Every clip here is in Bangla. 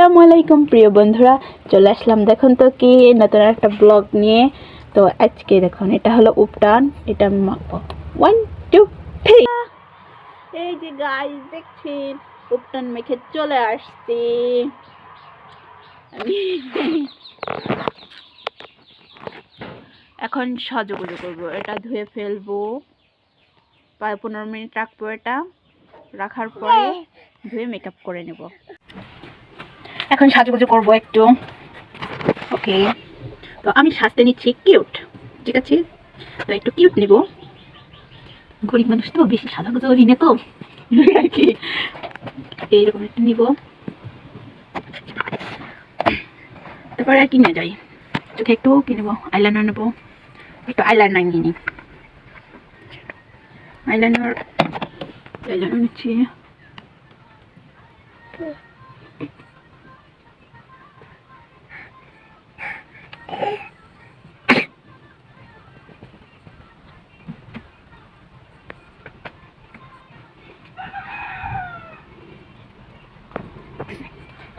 আসসালামু আলাইকুম প্রিয় বন্ধুরা, চলে আসলাম দেখুন তো কি নতুন একটা ব্লগ নিয়ে। তো আজকে দেখুন এটা হলো উপটান, এটা আমি মাখবো। 1 2 3। এই যে গাইস দেখছেন, উপটান মেখে চলে আসছি আমি। এখন সাজুগুজু করবো, এটা ধুয়ে ফেলবো, প্রায় 15 মিনিট রাখবো। এটা রাখার পরে ধুয়ে মেকআপ করে নেব। এখন সাজুগুজু করবো একটু। ওকে, তো আমি সাজতে নিচ্ছি কিউট, ঠিক আছে? তো একটু কিউট নিব, গরিব মানুষ তো বেশি সাজাগুজো করি না তো আর কি। এইরকম একটু নিব, তারপরে আর কি নিয়ে যাই, চোখে একটু কি নেবো, আইলাইনার নেবো, একটু আইলাইনার নিয়ে নিই। আইলাইনার নিচ্ছি।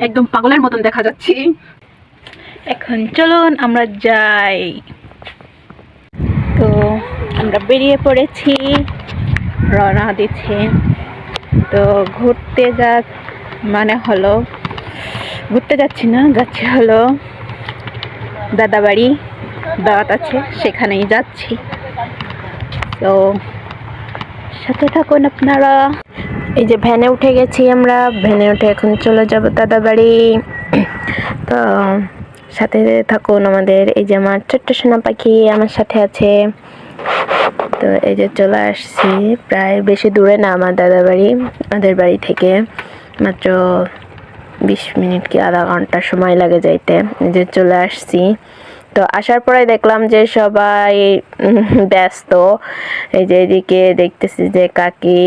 একদম পাগলের মতন দেখা যাচ্ছি। এখন চলুন আমরা যাই। তো আমরা বেরিয়ে পড়েছি, রওনা দিচ্ছি। তো ঘুরতে মানে হলো ঘুরতে যাচ্ছি না, যাচ্ছি হলো দাদা বাড়ি, দাওয়াত আছে সেখানেই যাচ্ছি। তো সাথে থাকুন আপনারা। এই যে ভ্যানে উঠে গেছি আমরা, ভ্যানে উঠে এখন চলে যাব দাদা বাড়ি। তো সাথে থাকুন আমাদের। এই যে আমার ছোট্ট সোনা পাখি আমার সাথে আছে। তো এই যে চলে আসছি, প্রায় বেশি দূরে না আমার দাদা বাড়ি, আমাদের বাড়ি থেকে মাত্র 20 মিনিট কি আধা ঘন্টা সময় লাগে যাইতে। এই যে চলে আসছি। তো আসার পরে দেখলাম যে সবাই ব্যস্ত। এই যে এদিকে দেখতেছি যে কাকি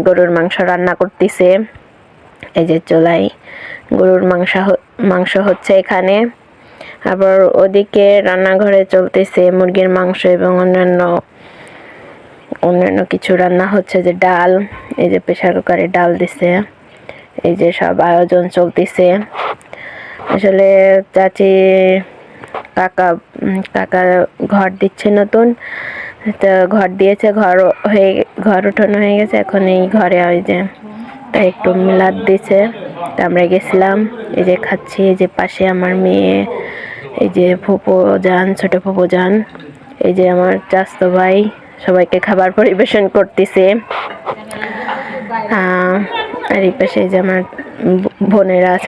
গরুর মাংস রান্না করতেছে। এই যে চুলায় গরুর মাংস হচ্ছে এখানে। আবার ওদিকে রান্নাঘরে চলতেছে মুরগির মাংস এবং অন্যান্য কিছু রান্না হচ্ছে, যে ডাল, এই যে প্রেসার কুকারে ডাল দিছে। এই যে সব আয়োজন চলতেছে। আসলে চাচি কাকা ঘর দিচ্ছে নতুন, তো ঘর দিয়েছে, ঘর উঠানো হয়ে গেছে। এখন এই ঘরে ওই যে তাই একটু মিলাদ দিছে, তা আমরা গেছিলাম। এই যে খাচ্ছি, এই যে পাশে আমার মেয়ে, এই যে ফুপু যান, ছোট ফুপু যান, এই যে আমার চাচতো ভাই, সবাইকে খাবার পরিবেশন করতেছে। আর এই পাশে যে আমার বোনেরা আছে।